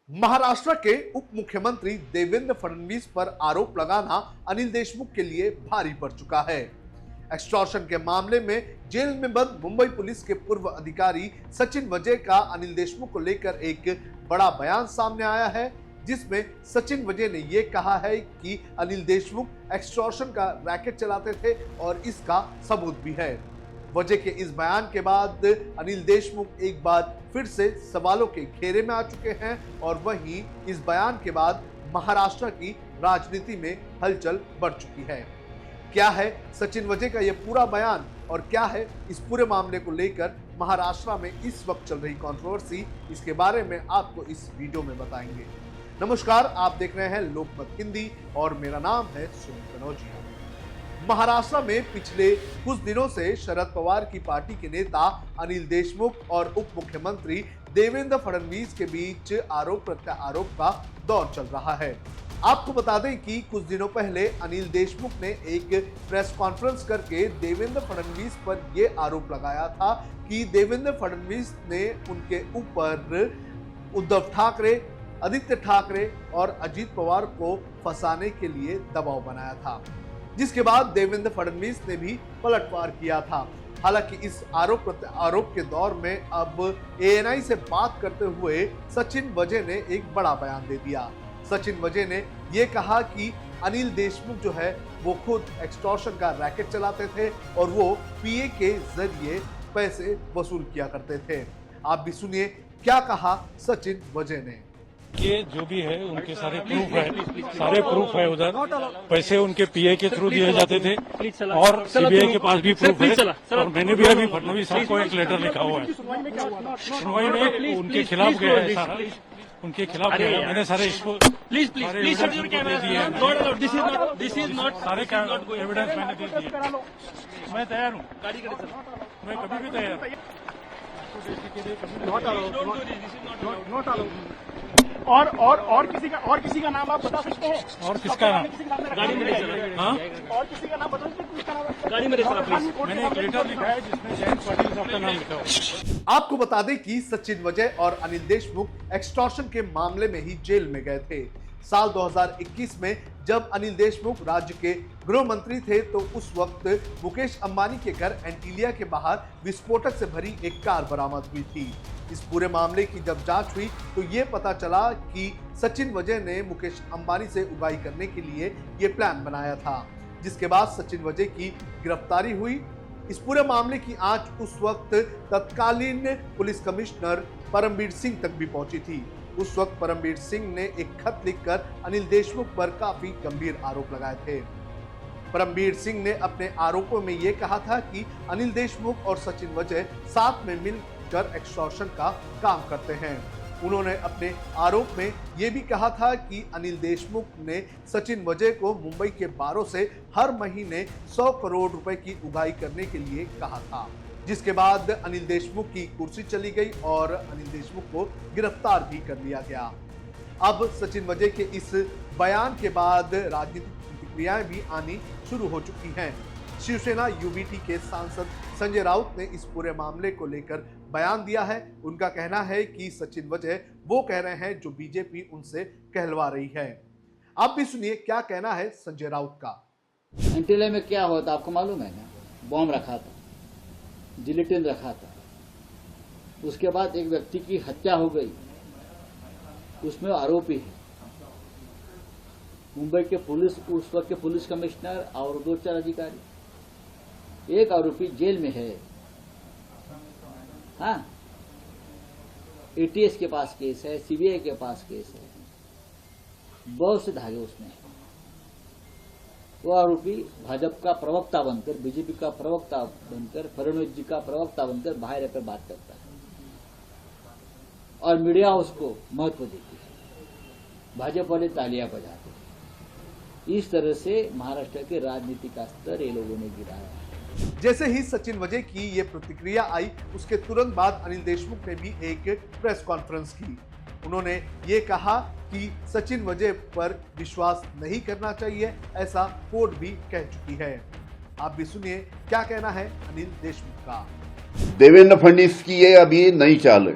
महाराष्ट्र के उप मुख्यमंत्री देवेंद्र फडणवीस पर आरोप लगाना अनिल देशमुख के लिए भारी पड़ चुका है। एक्सटॉर्शन के मामले में जेल में बंद मुंबई पुलिस के पूर्व अधिकारी सचिन वजय का अनिल देशमुख को लेकर एक बड़ा बयान सामने आया है, जिसमें सचिन वजय ने यह कहा है कि अनिल देशमुख एक्सटॉर्शन का रैकेट चलाते थे और इसका सबूत भी है। वजह के इस बयान के बाद अनिल देशमुख एक बार फिर से सवालों के घेरे में आ चुके हैं और वहीं इस बयान के बाद महाराष्ट्र की राजनीति में हलचल बढ़ चुकी है। क्या है सचिन वजय का यह पूरा बयान और क्या है इस पूरे मामले को लेकर महाराष्ट्र में इस वक्त चल रही कंट्रोवर्सी, इसके बारे में आपको इस वीडियो में बताएंगे। नमस्कार, आप देख रहे हैं लोकमत हिंदी और मेरा नाम है सुनील कनौजिया। महाराष्ट्र में पिछले कुछ दिनों से शरद पवार की पार्टी के नेता अनिल देशमुख और उप मुख्यमंत्री देवेंद्र फडणवीस के बीच आरोप प्रत्यारोप का दौर चल रहा है। आपको बता दें कि कुछ दिनों पहले अनिल देशमुख ने एक प्रेस कॉन्फ्रेंस करके देवेंद्र फडणवीस पर यह आरोप लगाया था कि देवेंद्र फडणवीस ने उनके ऊपर उद्धव ठाकरे, आदित्य ठाकरे और अजीत पवार को फंसाने के लिए दबाव बनाया था, जिसके बाद देवेंद्र फडणवीस ने भी पलटवार किया था। हालांकि इस आरोप प्रत्यारोप के दौर में अब एएनआई से बात करते हुए सचिन वजय ने एक बड़ा बयान दे दिया। सचिन वजय ने यह कहा कि अनिल देशमुख जो है वो खुद एक्सटॉर्शन का रैकेट चलाते थे और वो पीए के जरिए पैसे वसूल किया करते थे। आप भी सुनिए क्या कहा सचिन वजय ने। ये जो भी है उनके सारे प्रूफ है उधर पैसे उनके पीए के थ्रू दिए जाते थे और सीबीआई के पास भी प्रूफ है और मैंने भी अभी फडणवीस साहब को एक लेटर लिखा हुआ है। सुनवाई में उनके खिलाफ गया है, सारा उनके खिलाफ गया है। मैंने सारे इसको प्लीज दे दिए हैं। सारे एविडेंस मैंने दे दिए। मैं तैयार हूँ, मैं कभी भी तैयार और किसी का नाम आप बता सकते हैं? और किसका नाम? गाड़ी में और किसी का नाम बता सकते हैं? किसका नाम? गाड़ी में मैंने एक लेटर लिखा है जिसमें जयंत पाटिल साहब का नाम लिखा हुआ है। आपको बता दें कि सचिन वजय और अनिल देशमुख एक्सटॉर्शन के मामले में ही जेल में गए थे। साल 2021 में जब अनिल देशमुख राज्य के गृह मंत्री थे तो उस वक्त मुकेश अंबानी के घर एंटीलिया के बाहर विस्फोटक से भरी एक कार बरामद हुई थी। इस पूरे मामले की जब जांच हुई तो ये पता चला कि सचिन वजय ने मुकेश अंबानी से उगाही करने के लिए ये प्लान बनाया था, जिसके बाद सचिन वजय की गिरफ्तारी हुई। इस पूरे मामले की आंच उस वक्त तत्कालीन पुलिस कमिश्नर परमबीर सिंह तक भी पहुंची थी। उस वक्त परमबीर सिंह ने एक खत लिखकर अनिल देशमुख पर काफी गंभीर आरोप लगाए थे। परमबीर सिंह ने अपने आरोपों में यह कहा था कि अनिल देशमुख और सचिन वजय साथ में मिलकर एक्सटॉर्शन का काम करते हैं। उन्होंने अपने आरोप में यह भी कहा था कि अनिल देशमुख ने सचिन वजय को मुंबई के बारों से हर महीने 100 करोड़ रुपए की उगाही करने के लिए कहा था, जिसके बाद अनिल देशमुख की कुर्सी चली गई और अनिल देशमुख को गिरफ्तार भी कर लिया गया। अब सचिन वजय के इस बयान के बाद राजनीतिक प्रतिक्रियाएं भी आनी शुरू हो चुकी हैं। शिवसेना यूबीटी के सांसद संजय राउत ने इस पूरे मामले को लेकर बयान दिया है। उनका कहना है कि सचिन वजय वो कह रहे हैं जो बीजेपी उनसे कहलवा रही है। आप भी सुनिए क्या कहना है संजय राउत का। एंटीलिया में क्या हुआ था आपको मालूम है ना? बॉम्ब रखा था, जिलेटिन रखा था, उसके बाद एक व्यक्ति की हत्या हो गई, उसमें आरोपी है मुंबई के पुलिस, उस वक्त के पुलिस कमिश्नर और 2-4 अधिकारी। एक आरोपी जेल में है। हाँ, एटीएस के पास केस है, सीबीआई के पास केस है, बहुत से धागे उसमें। वो आरोपी भाजपा का प्रवक्ता बनकर, बीजेपी का प्रवक्ता बनकर, फडणवीस जी का प्रवक्ता बनकर बाहर रहकर बात करता है और मीडिया उसको महत्व देती है, भाजपा वाले तालियां बजाते हैं। इस तरह से महाराष्ट्र के राजनीति का स्तर ये लोगों ने गिराया है। जैसे ही सचिन वजय की ये प्रतिक्रिया आई, उसके तुरंत बाद अनिल देशमुख ने भी एक प्रेस कॉन्फ्रेंस की। उन्होंने ये कहा कि सचिन वजय पर विश्वास नहीं करना चाहिए, ऐसा कोर्ट भी कह चुकी है। आप भी सुनिए क्या कहना है अनिल देशमुख का। देवेंद्र फडणवीस की ये अभी नई चाल है।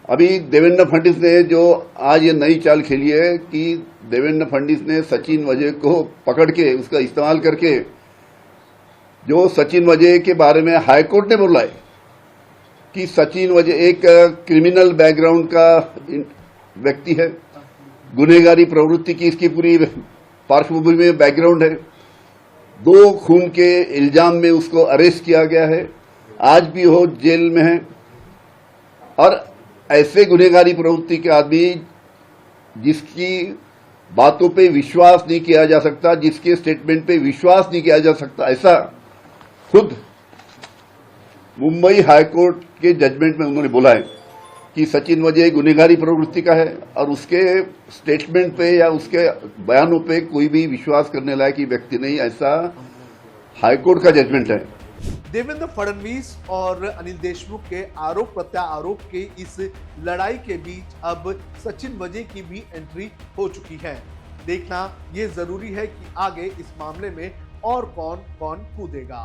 अभी देवेंद्र फडणवीस ने जो आज ये नई चाल खेली है कि देवेंद्र फडणवीस ने सचिन वजय को पकड़ के उसका इस्तेमाल करके, जो सचिन वजय के बारे में हाईकोर्ट ने बोला है कि सचिन वजय एक क्रिमिनल बैकग्राउंड का व्यक्ति है, गुनहगारी प्रवृत्ति की इसकी पूरी पार्श्वभूमि में बैकग्राउंड है, 2 खून के इल्जाम में उसको अरेस्ट किया गया है, आज भी वो जेल में है। और ऐसे गुनहगारी प्रवृत्ति के आदमी जिसकी बातों पे विश्वास नहीं किया जा सकता, जिसके स्टेटमेंट पे विश्वास नहीं किया जा सकता, ऐसा खुद मुंबई हाईकोर्ट के जजमेंट में उन्होंने बोला है कि सचिन वजय गुनहगारी प्रवृत्ति का है और उसके स्टेटमेंट पे या उसके बयानों पे कोई भी विश्वास करने लायक व्यक्ति नहीं, ऐसा हाईकोर्ट का जजमेंट है। देवेंद्र फडणवीस और अनिल देशमुख के आरोप प्रत्यारोप के इस लड़ाई के बीच अब सचिन वजय की भी एंट्री हो चुकी है। देखना यह जरूरी है कि आगे इस मामले में और कौन कूदेगा।